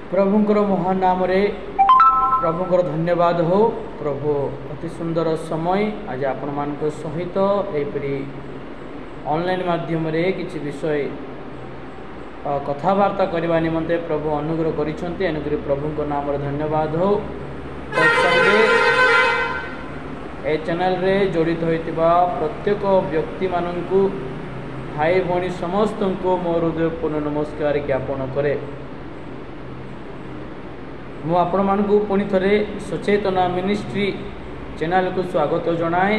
प्रभुंकर महान नाम रे प्रभुंकर धन्यवाद हो। प्रभु अति सुंदर समय आज आपण मान सहित एपरी ऑनलाइन माध्यम रे किछि विषय कथबार्ता करने निमंते प्रभु अनुग्रह करिसंते। अनुग्रह प्रभुंकर नाम रे धन्यवाद हो। ए चैनल रे जड़ित होइतिबा प्रत्येक व्यक्ति माननकु भाई भणी समस्त को मोर हृदयपूर्ण नमस्कार ज्ञापन करे। मु आपण मानकु पुणी थरे सचेतना मिनिस्ट्री चैनल को स्वागत जनाए।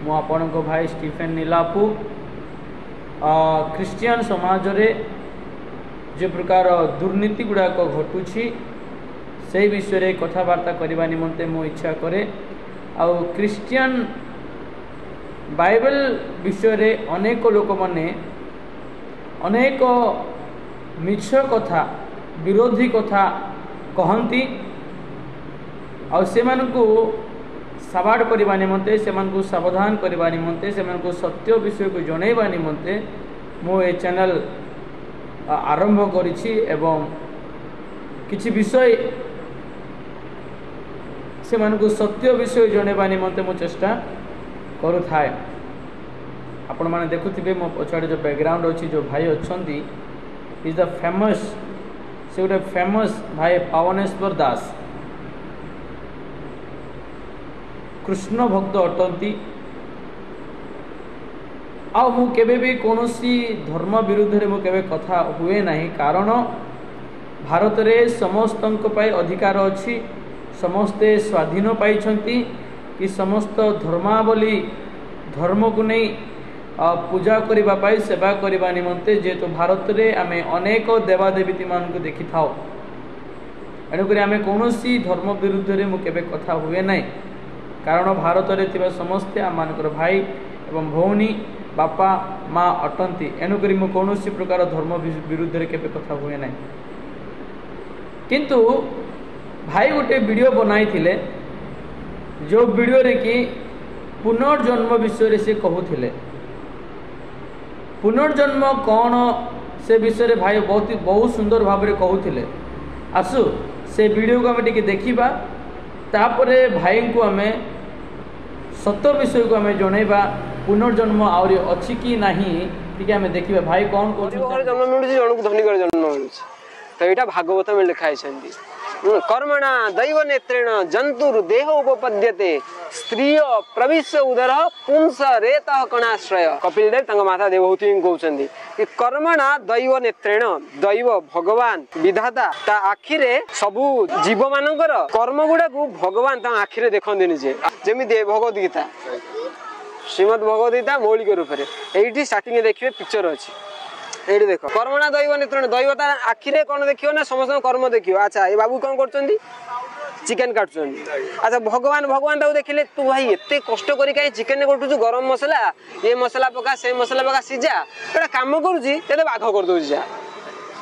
मु आपण को भाई स्टीफेन नीलापु क्रिश्चियन समाज रे जो प्रकार दुर्नीति गुड़ाक घटुछि से विषय रे कथबार्ता करने निमंते मु इच्छा करे। आ क्रिश्चियन बाइबल विषय रे अनेक लोक माने अनेक मिछ कथा विरोधी कथा कहती और सेमानकु सवाड़ करने निमंते सेमानकु सावधान करने निमंते सेमानकु सत्य विषय को जनैबा निमंते मो ए चैनल आरंभ करिछि एवं किछि विषय सेमानकु सत्य विषय जनैबा निमंते मो चेष्टा करुथाए। आपण माने देखुथिबे मो पछाड़े जो बैकग्राउंड अछि जो भाई अछंती इज द फेमस से गोटे फेमस भाई पावनेश्वर दास कृष्ण भक्त अटंती। आ मु केबे भी कोनोसी धर्म विरुद्ध रे मु केबे कथा हुए नहीं, कारण भारत रे समस्तंक पाई अधिकार अछि। समस्ते स्वाधीन पाइछंती कि समस्त धर्मावली धर्म को नहीं पूजा करबा पाई सेवा करबा निमंते जेतु भारत रे आमे अनेक देवादेवी मान को देखि थाओ। एणुकरी आमे कोनोसी धर्म विरुद्ध रे मु केबे कथा हुए नहीं, कारण भारत रे थिबा समस्ते आमानकर भाई एवं भौणी बापा माँ अटंती। एणुकरी मु कोनोसी प्रकार धर्म विरुद्ध रे केबे कथा हुए नहीं। किंतु भाई गोटे वीडियो बनाई थिले जो वीडियो रे कि पुनर्जन्म विषय से कहूथिले। पुनर्जन्म कौन से विषय भाई बहुत सुंदर भाव में कहूथिले। आसु से वीडियो को आम टिके देखिबा, तापरे भाई को आम सत्य विषय को आम जनैबा पुनर्जन्म आउरी अछि कि नाही टिके आम देखिबा। भाई कौन कहउछ जन्म मिलुछि जणक धनी कर जन्म मिलुछि तो एटा भागवत में लिखाइ छथि। कर्मणा दैव नेत्रेण जंतुर देह उपपद्यते स्त्रिय प्रविश्य उदर पुंस रेतः कणाश्रय। कपिल देव तंग माता देवहूति कहउछन्ति कि कर्मणा दैव नेत्रेण दैव भगवान विधाता ता आखिरे सबु जीव मानकर कर्म गुडा को भगवान ता आखिरे देखंति निजे। जेमिति भगवत गीता श्रीमद् भगवत गीता मौलिक रूप रे एठी स्टार्टिंग देखिबे पिक्चर अछि। एठी देखो कर्मणा दैव नेत्रेण दैवता आखिरे कोन देखियो ना समस्त कर्म देखियो। अच्छा ये बाबू कोन करचंदी चिकन काटुचंदी। अच्छा भगवान भगवान ताऊ देखिले तू भाई एते कष्ट करी काई चिकन काटुचु गरम मसला ये मसला पका से मसला पका सिजा एटा काम करूची तेते बाघ कर दोची जा।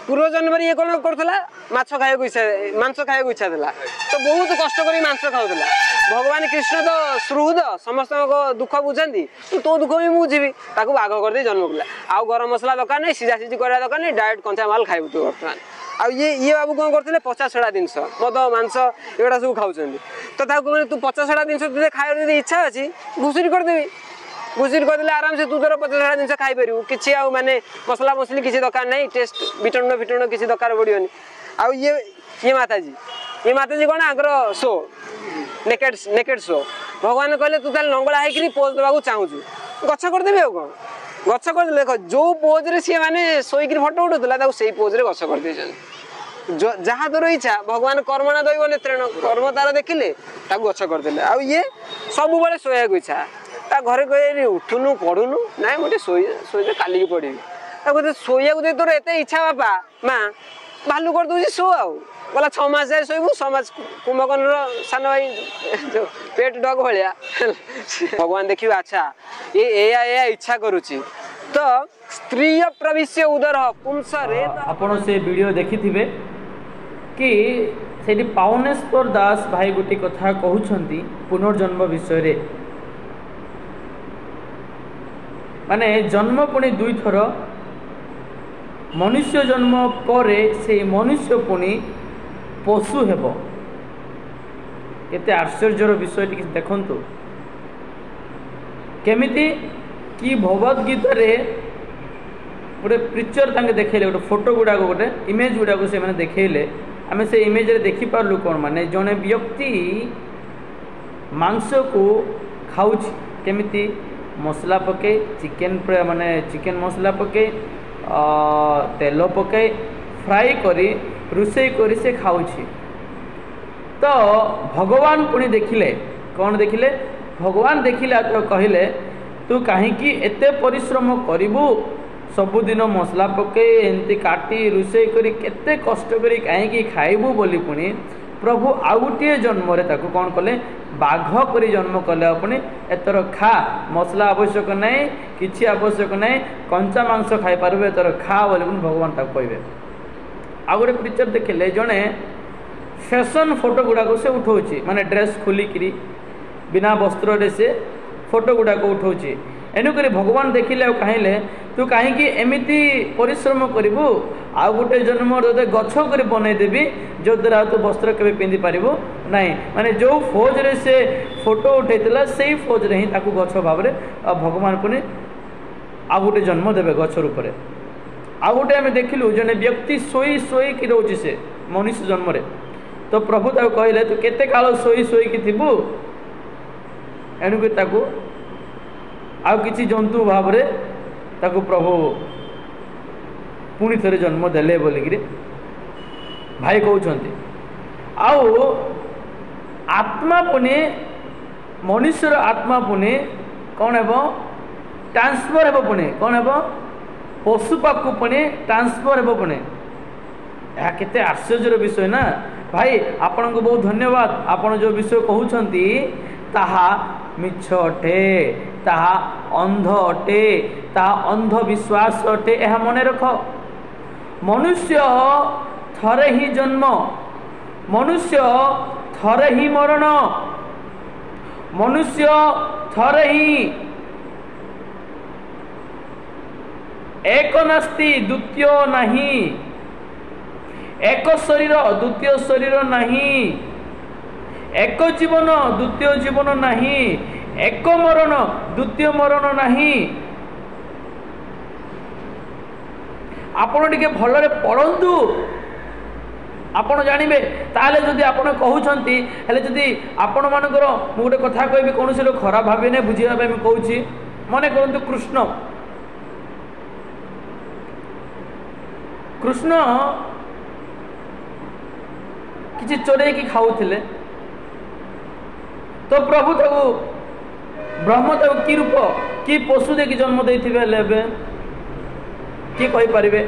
पूर्व जन्म ये कोन करथला माछ खायको इच्छा मांस खायको इच्छा देला तो बहुत कष्ट करी मांस खाउतला। भगवान कृष्ण तो सुहृद समस्त को दुख बुझंती तो दुख भी बुझिबी ताको बाघ कर दे जन्म कला। आ गरम मसला दरकार नहीं सिजा सिजी करा दरकार नहीं डायरेक्ट कंचा माल खाइबु तो वर्तमान। आ ये बाबू कौन करते 50 छड़ा जिनस मद मांस एगुड़ा सब खाऊँ तो तू 50 छड़ा जिनस तुझे खाई इच्छा अच्छी घुषुरी करदेवी घुषुरी करदे आराम से तू तोर 50 छड़ा जिनस खाई पारू कि माने मसला मसली किसी दरकार नहीं टेस्ट विटमिन फिटमिन किसी दरकार पड़ोनी। आउ ये माताजी कौन आगर शो नेकेड शो भगवान कहले तू ताल लंगड़ा है पोज देवा चाहूँ गछ करदेवी आ कौन गछ कर देख जो पोज रे सी माने शोक फटो उठुला से पोज रे गछ कर जहाँ तोर इच्छा भगवान कर्मणा दैव नेत्रेण कर्म तार देखिले गछ करदे। आ ये सब बड़े शोया इच्छा ता घरे कहे उठुनु पढ़ुनु ना गोटे शोचे कालिकी पढ़ी शोया तोर एत इच्छा बापा माँ भालू कर दूसरी शो आउ गला 6 मास जाए शोबू 6 मास कुंभकर्ण सान भाई जो पेट डग भाया भगवान देखिए। अच्छा ये इच्छा करुच्ची तो स्त्री प्रविश्य उदर पुंस रे आपण से वीडियो देखिथिबे कि सेठी पावनेश्वर दास भाई गोटे कथा कहउछंती पुनर्जन्म विषय रे। माने जन्म पुणी 2 थर मनुष्य जन्म पर से मनुष्य पुणी ପଶୁ ହେବ। କେତେ ଆଶ୍ଚର୍ଯ୍ୟର ବିଷୟ ଟିକେ ଦେଖନ୍ତୁ। କେମିତି କି ଭଗବତ ଗୀତାରେ ଗୋଟେ ପିକ୍ଚର ତାଙ୍କେ ଦେଖେଇଲେ, ଗୋଟେ ଫଟୋ ଗୁଡ଼ାକ, ଗୋଟେ ଇମେଜ ଗୁଡ଼ାକ ସେମାନେ ଦେଖେଇଲେ। ଆମେ ସେ ଇମେଜରେ ଦେଖିପାରିଲୁ କ'ଣ, ମାନେ ଜଣେ ବ୍ୟକ୍ତି ମାଂସକୁ ଖାଉଛି କେମିତି ମସଲା ପକାଇ, ମାନେ ଚିକେନ ମସଲା ପକାଇ, ତେଲ ପକାଇ ଫ୍ରାଏ କରି ରୋଷେଇ କରି ସେ ଖାଉଛି। ତ ଭଗବାନ ପୁଣି ଦେଖିଲେ, କ'ଣ ଦେଖିଲେ? ଭଗବାନ ଦେଖିଲେ ତ କହିଲେ ତୁ କାହିଁକି ଏତେ ପରିଶ୍ରମ କରିବୁ, ସବୁଦିନ ମସଲା ପକାଇ ଏମିତି କାଟି ରୋଷେଇ କରି କେତେ କଷ୍ଟ କରି କାହିଁକି ଖାଇବୁ ବୋଲି ପୁଣି ପ୍ରଭୁ ଆଉ ଗୋଟିଏ ଜନ୍ମରେ ତାକୁ କ'ଣ କଲେ? ବାଘ କରି ଜନ୍ମ କଲେ। ପୁଣି ଏଥର ଖା, ମସଲା ଆବଶ୍ୟକ ନାହିଁ, କିଛି ଆବଶ୍ୟକ ନାହିଁ, କଞ୍ଚା ମାଂସ ଖାଇପାରିବୁ, ଏଥର ଖା ବୋଲି ପୁଣି ଭଗବାନ ତାକୁ କହିବେ। ଆଉ ଗୋଟେ ପିକ୍ଚର ଦେଖିଲେ, ଜଣେ ଫ୍ୟାସନ୍ ଫଟୋ ଗୁଡ଼ାକ ସେ ଉଠାଉଛି, ମାନେ ଡ୍ରେସ୍ ଖୋଲିକିରି ବିନା ବସ୍ତ୍ରରେ ସେ ଫଟୋ ଗୁଡ଼ାକ ଉଠାଉଛି। ଏଣୁକରି ଭଗବାନ ଦେଖିଲେ ଆଉ କହିଲେ ତୁ କାହିଁକି ଏମିତି ପରିଶ୍ରମ କରିବୁ, ଆଉ ଗୋଟେ ଜନ୍ମ ତୋତେ ଗଛ କରି ବନେଇଦେବି, ଯଦ୍ୱାରା ତୁ ବସ୍ତ୍ର କେବେ ପିନ୍ଧି ପାରିବୁ ନାହିଁ। ମାନେ ଯେଉଁ ଫୌଜରେ ସେ ଫଟୋ ଉଠାଇଥିଲା ସେଇ ଫୌଜରେ ହିଁ ତାକୁ ଗଛ ଭାବରେ ଭଗବାନ ପୁଣି ଆଉ ଗୋଟେ ଜନ୍ମ ଦେବେ ଗଛ ରୂପରେ। ଆଉ ଗୋଟେ ଆମେ ଦେଖିଲୁ, ଜଣେ ବ୍ୟକ୍ତି ଶୋଇକି ରହୁଛି ସେ ମନୁଷ୍ୟ ଜନ୍ମରେ। ତ ପ୍ରଭୁ ତାକୁ କହିଲେ ତୁ କେତେ କାଳ ଶୋଇକି ଥିବୁ, ଏଣୁକରି ତାକୁ ଆଉ କିଛି ଜନ୍ତୁ ଭାବରେ ତାକୁ ପ୍ରଭୁ ପୁଣି ଥରେ ଜନ୍ମ ଦେଲେ ବୋଲିକିରି ଭାଇ କହୁଛନ୍ତି। ଆଉ ଆତ୍ମା ପୁଣି, ମନୁଷ୍ୟର ଆତ୍ମା ପୁଣି କ'ଣ ହେବ? ଟ୍ରାନ୍ସଫର ହେବ। ପୁଣି କ'ଣ ହେବ? ପଶୁ ପାଖକୁ ପୁଣି ଟ୍ରାନ୍ସଫର ହେବ ପୁଣି। ଏହା କେତେ ଆଶ୍ଚର୍ଯ୍ୟର ବିଷୟ ନା ଭାଇ। ଆପଣଙ୍କୁ ବହୁତ ଧନ୍ୟବାଦ। ଆପଣ ଯେଉଁ ବିଷୟ କହୁଛନ୍ତି ତାହା ମିଛ ଅଟେ, ତାହା ଅନ୍ଧ ଅଟେ, ତାହା ଅନ୍ଧବିଶ୍ୱାସ ଅଟେ। ଏହା ମନେ ରଖ। ମନୁଷ୍ୟ ଥରେ ହିଁ ଜନ୍ମ, ମନୁଷ୍ୟ ଥରେ ହିଁ ମରଣ, ମନୁଷ୍ୟ ଥରେ ହିଁ ଏକ ନାସ୍ତି ଦ୍ୱିତୀୟ ନାହିଁ, ଏକ ଶରୀର ଦ୍ୱିତୀୟ ଶରୀର ନାହିଁ, ଏକ ଜୀବନ ଦ୍ୱିତୀୟ ଜୀବନ ନାହିଁ, ଏକ ମରଣ ଦ୍ୱିତୀୟ ମରଣ ନାହିଁ। ଆପଣ ଟିକେ ଭଲରେ ପଢ଼ନ୍ତୁ, ଆପଣ ଜାଣିବେ। ତାହେଲେ ଯଦି ଆପଣ କହୁଛନ୍ତି, ହେଲେ ଯଦି ଆପଣମାନଙ୍କର, ମୁଁ ଗୋଟେ କଥା କହିବି, କୌଣସି ଲୋକ ଖରାପ ଭାବେ ନାହିଁ, ବୁଝିବା ପାଇଁ ମୁଁ କହୁଛି। ମନେ କରନ୍ତୁ କୃଷ୍ଣ କିଛି ଚୋରେଇକି ଖାଉଥିଲେ, ତ ପ୍ରଭୁ ତାକୁ, ବ୍ରହ୍ମ ତାକୁ କି ରୂପ, କି ପଶୁ ଦେଇକି ଜନ୍ମ ଦେଇଥିବେ ହେଲେ ଏବେ କିଏ କହିପାରିବେ?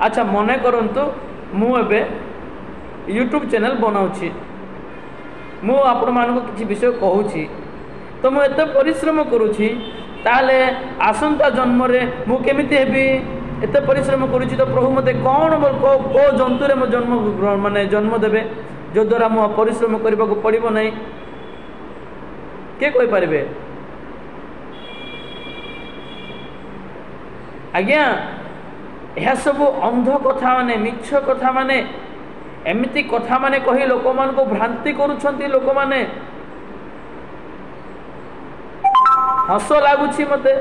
ଆଚ୍ଛା, ମନେ କରନ୍ତୁ ମୁଁ ଏବେ ୟୁଟ୍ୟୁବ୍ ଚ୍ୟାନେଲ୍ ବନାଉଛି, ମୁଁ ଆପଣମାନଙ୍କୁ କିଛି ବିଷୟ କହୁଛି, ତ ମୁଁ ଏତେ ପରିଶ୍ରମ କରୁଛି, ତାହେଲେ ଆସନ୍ତା ଜନ୍ମରେ ମୁଁ କେମିତି ହେବି? ଏତେ ପରିଶ୍ରମ କରୁଛି ତ ପ୍ରଭୁ ମୋତେ କ'ଣ, କେଉଁ ଜନ୍ତୁରେ ମୋ ଜନ୍ମ ଦେବେ, ଯଦ୍ୱାରା ମୁଁ ପରିଶ୍ରମ କରିବାକୁ ପଡ଼ିବ ନାହିଁ? କିଏ କହିପାରିବେ? ଆଜ୍ଞା, ଏହା ସବୁ ଅନ୍ଧ କଥା ମାନେ, ମିଛ କଥା ମାନେ, ଏମିତି କଥା ମାନେ କହି ଲୋକମାନଙ୍କୁ ଭ୍ରାନ୍ତି କରୁଛନ୍ତି। ଲୋକମାନେ, ହସ ଲାଗୁଛି ମୋତେ।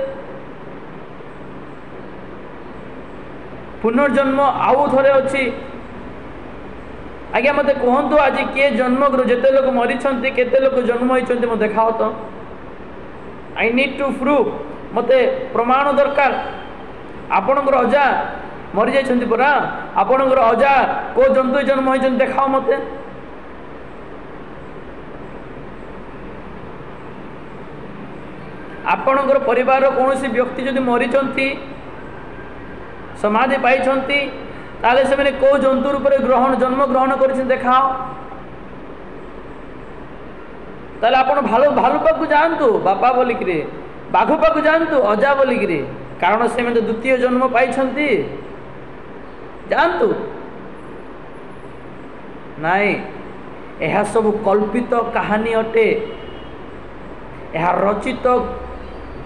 ପୁନର୍ଜନ୍ମ ଆଉ ଥରେ ଅଛି। ଆଜ୍ଞା ମୋତେ କୁହନ୍ତୁ, ଆଜି କିଏ ଜନ୍ମ, ଯେତେ ଲୋକ ମରିଛନ୍ତି, କେତେ ଲୋକ ଜନ୍ମ ହୋଇଛନ୍ତି ମୋତେ ଦେଖାଅ ତ। ଆଇ ନିଡ୍ ଟୁ ପ୍ରୁଭ୍, ମୋତେ ପ୍ରମାଣ ଦରକାର। ଆପଣଙ୍କର ଅଜା ମରିଯାଇଛନ୍ତି ପରା, ଆପଣଙ୍କର ଅଜା କେଉଁ ଜନ୍ତୁ ଜନ୍ମ ହୋଇଛନ୍ତି ଦେଖାଅ ମୋତେ। ଆପଣଙ୍କର ପରିବାରର କୌଣସି ବ୍ୟକ୍ତି ଯଦି ମରିଛନ୍ତି, ସମାଧି ପାଇଛନ୍ତି, ତାହେଲେ ସେମାନେ କେଉଁ ଜନ୍ତୁ ରୂପରେ ଜନ୍ମ ଗ୍ରହଣ କରିଛନ୍ତି ଦେଖାଅ। ତାହେଲେ ଆପଣ ଭାଲୁ ପାଖକୁ ଯାଆନ୍ତୁ, ବାପା ବୋଲିକିରି, ବାଘ ପାଖକୁ ଯାଆନ୍ତୁ, ଅଜା ବୋଲିକିରି, କାରଣ ସେମାନେ ଦ୍ୱିତୀୟ ଜନ୍ମ ପାଇଛନ୍ତି। ଯାଆନ୍ତୁ। ନାଇଁ, ଏହା ସବୁ କଳ୍ପିତ କାହାଣୀ ଅଟେ, ଏହା ରଚିତ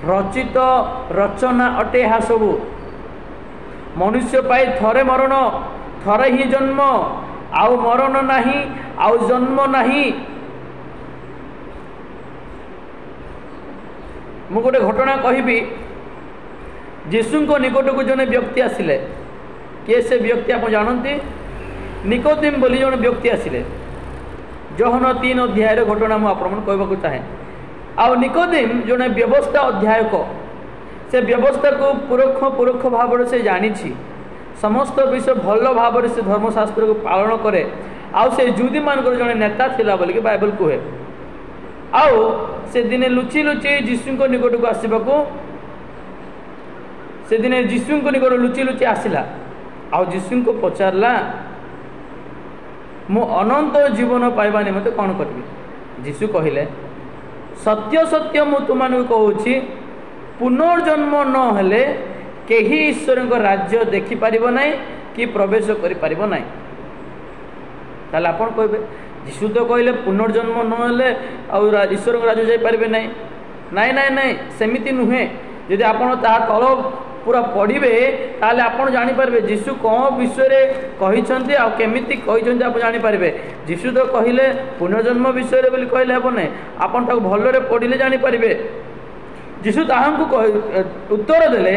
रचित रचना अटे ଏହା ସବୁ मनुष्य पाई थरे मरण थरे ही जन्म आउ मरण नहीं आउ जन्म नहीं। मु गोटे घटना कहबी जीशु निकट को जने व्यक्ति आसिले किए से व्यक्ति आप जानते निकोदेम बोली जन व्यक्ति आसिले जोहन 3 अध्याय घटना मुझे आपन कहवाक चाहे। आउ निकोदेम जने व्यवस्था अध्यायक से व्यवस्था को पुरख भाव से जानी समस्त विषय भल भाव से धर्मशास्त्र को पालन करे आउ से जुदी मान जड़े नेता थिला बोलिक बाइबल कहे। आउ से दिने लुचि लुचि जीशु निकट को आसवाक से दिने जीशु निकट लुचि लुचि आसला आउ जीशु को पचारला मु अनंत जीवन पाइबा निमंते कौन करी। जीशु कहले सत्य सत्य मु तुमको कहूँ पुनर्जन्म न हेले केही ईश्वर राज्य देखि पारिबो नहीं कि प्रवेश करि पारिबो नहीं। ताले आपण कहबे जीशु तो कहले पुनर्जन्म न हेले और ईश्वर राज्य जाई पारिबे नहीं। नहीं नहीं नहीं सेमिति नुहे। यदि आपण ता तल पूरा पढ़िबे ताले आपण जानि पारबे जीशु कौन विषय रे कहिसंती आ केमिति कहिसंती आपण जानि पारबे। जीशु तो कहले पुनर्जन्म विषय रे बोली कहले हेबो नहीं आपण ताको भल्लो रे पढ़िले जानि पारबे। जीशु ताहांकु उत्तर देले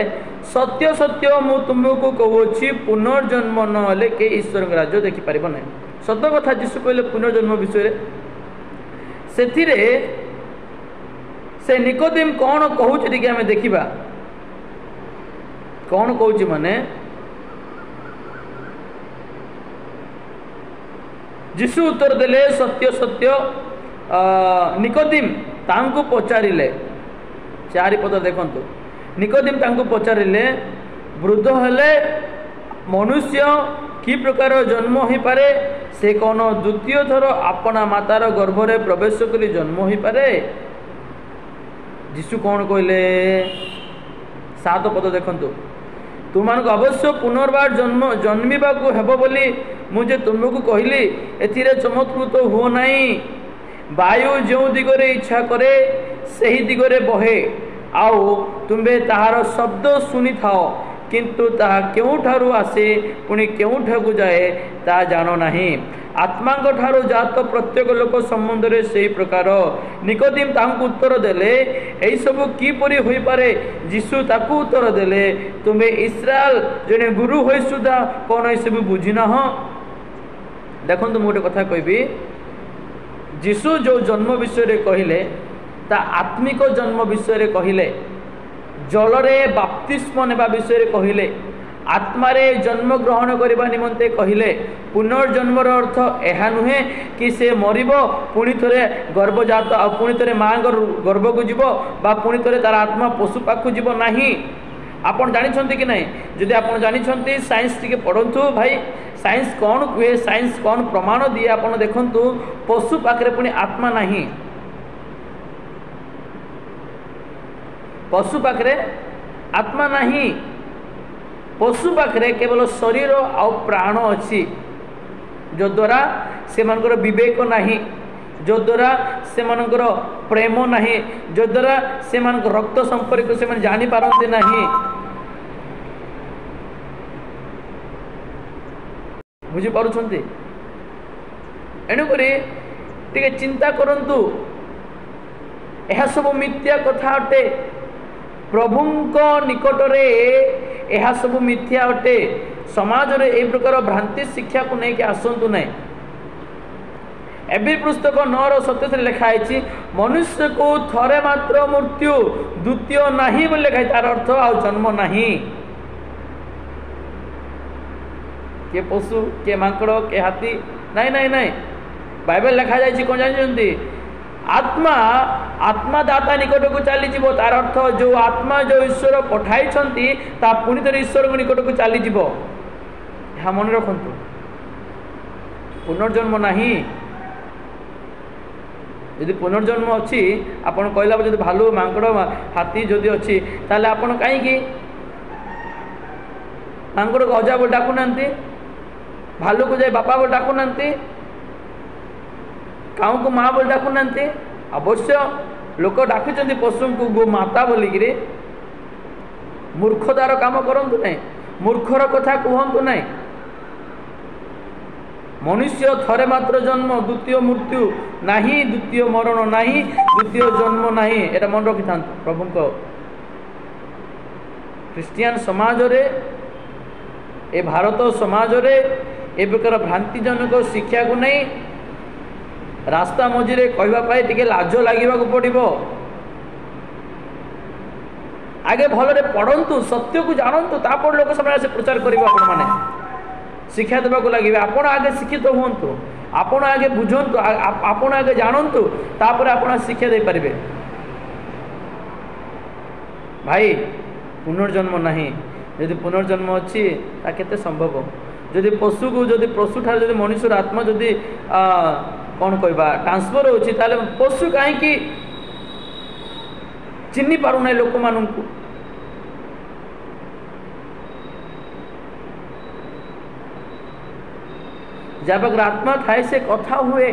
सत्य सत्य मु तुमको कहूँ पुनर्जन्म न हेले के ईश्वर राज्य देखि पारिबो नहीं। सत्य कथा जीशु कहले पुनर्जन्म विषय से से निकोदेम कौन कहूँ टी आम देखा कौन कहूँ माने जीशु उत्तर देले सत्य सत्य निकोदेम तांको पचारिले 4 पद देखंतु। निकोदेम तांको पचारिले वृद्ध हेले मनुष्य कि प्रकार जन्म हो पारे से कौन द्वितीय थर अपना मातार गर्भरे प्रवेश करी जन्म हो पारे। जीशु कौन कहले 7 पद देखंतु। तुमको अवश्य पुनर्बार जन्मिबा को हेबो बोली मुझे तुमको कहली एथिरे चमत्कृत हुओ नहीं। वायु जो दिगरे इच्छा करे सही दिगरे बहे आउ तुम्बे ताहार शब्द सुनी थाओ किंतु ताहा क्यों ठारू आसे पुणी क्यों ठाकू जाए ता जानो नहीं। आत्मा ठारू जात प्रत्येक लोक संबंध रे सही प्रकार। निकोदेम तांको उत्तर देले एई सब किपरि होई पारे। जीशु ताकू उत्तर देले तुम्बे इस्राएल जने गुरु होई सुधा कोन ए सब बुझिना हो। देखंतु मोटे कथा कहबी जीशु जो जन्म विषय रे कहिले ता आत्मिक जन्म विषय रे कहिले जलरे बाप्तिस्म नेबा विषय रे कहिले आत्मारे जन्म ग्रहण करबा निमंते कहिले। पुनर्जन्मर अर्थ एहा नुहे कि से मरिबो पुणी थरे गर्भजात आ पुणी थरे मां गर्भ को जीवो बा पुणी थरे तार आत्मा पशु पाखु जीवो नाही। आपण जानिछंती कि नहीं जदि आपण जानिछंती साइंस टिके पढंतु भाई साइंस कौन कहे साइंस कौन प्रमाण दिए आपण देखंतु पशु पाखरे पुणी आत्मा नाही। पशु पाखरे आत्मा नहीं। पशु पाखरे केवल शरीर आ प्राण अच्छी जो द्वारा से मानकर विवेक नहीं जो द्वारा से मानकर प्रेम नहीं जो द्वारा से मानकर रक्त संपर्क से माने जानी पारंती नहीं। बुझी पारुछंती एणुकरी टिके चिंता करंतु यह सब मिथ्या कथा अटे। प्रभुंक निकटरे यह सब मिथ्या अटे। समाज रे ए प्रकार भ्रांति शिक्षा को नहीं कि आसंतु नहीं। एबी पुस्तक 9:27 लिखा है मनुष्य को थरे मात्र मृत्यु द्वितीय नहीं बोले लिखा है। तार अर्थ आ जन्म नहीं। के पशु के माकड़ के हाथी नहीं नहीं नहीं बाइबल लिखा जाए कौन जानते आत्मा आत्मा दाता निकट को चली जीव तार अर्थ जो आत्मा जो ईश्वर पठाई ता पुणी थे ईश्वर निकट को चली जीव। यह मन रखु पुनर्जन्म नहीं। यदि पुनर्जन्म अच्छी आपन कहला जब भालू माकड़ हाथी जदि अच्छी ताले आपन कहीं माकड़ को अजा बोल डाकुना भालू को जाए बापा बोल डाकुना काऊ को माँ बोल डाकुना अवश्य लोक डाकुचंती पशु को गो माता बोलिकी मूर्खतार काम करंतु नहीं, मूर्खर कथा कहतु नहीं। मनुष्य थरे मात्र जन्म, द्वितीय मृत्यु नहीं, द्वितीय मरण नहीं, द्वितीय जन्म नहीं। एटा मन रखि था प्रभु को ख्रिस्टियान समाज रे, ए भारत समाज रे ए प्रकार भ्रांतिजनक शिक्षा को नहीं रास्ता मझिरे कहवाई टिके लाज लगे पड़ो। आगे भलरे पढ़ंतु, सत्य को जानतु, तापर लोक समय से प्रचार करेंगे। आपण मैंने शिक्षा देवाक लगे, आपण आगे शिक्षित हुंतु, आपण आगे बुझंतु, आपण आगे जानतु, तापर आपण शिक्षा दे पारिबे। भाई पुनर्जन्म नहीं, यदि पुनर्जन्म अच्छी केते संभव? जदि पशु को, जदि पशु ठार जदि मनुष्यर आत्मा जदि कौन कहबा ट्रांसफर होची, ताले पशु कहीं चिन्नी पारु ना लोक मानू। जब पाखर आत्मा थाए से कथा हुए।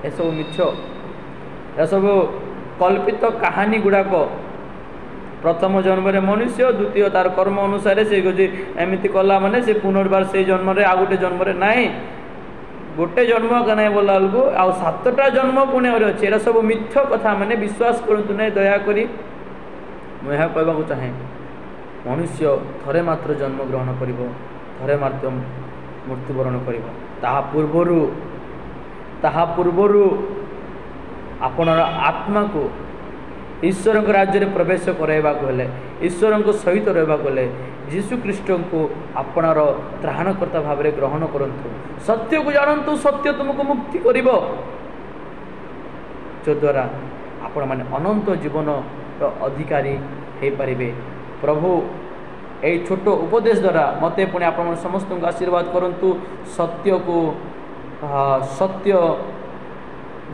एसबू मिछ, एसबू कल्पित कहानी गुड़ाक। प्रथम जन्म रे मनुष्य, द्वितीय तार कर्म अनुसार से एमती कला माने से पुनर्बार से जन्म रे आ गोटे जन्म रे नाई, गोटे जन्म कना बोला बेलू आ 7टा जन्म पुणे अच्छे। एरा सब मिथ्य कथा, मैंने विश्वास करतु नहीं दयाकोरी। मुझे कहवाक चाहे मनुष्य थरे मात्र जन्म ग्रहण करिवो, थरे मात्र मृत्युवरण करिवो। ताहा पूर्वरु आपणर आत्मा को ईश्वर राज्य में प्रवेश कराइबा हेले, ईश्वर सहित रहा हेले जीशु ख्रीष्ट को आपणर त्राणकर्ता भाव में ग्रहण करंतु। सत्य को जानतु, सत्य तुमको मुक्ति करिवो, जो द्वारा आपण माने अनंत जीवन अधिकारी हो पारिबे। प्रभु यही छोट उपदेश द्वारा मते पुणी आपण समस्त को आशीर्वाद करंतु। सत्य को सत्य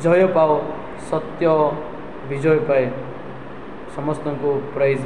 जय पाओ, सत्य विजय पाए। समस्त को प्राइज।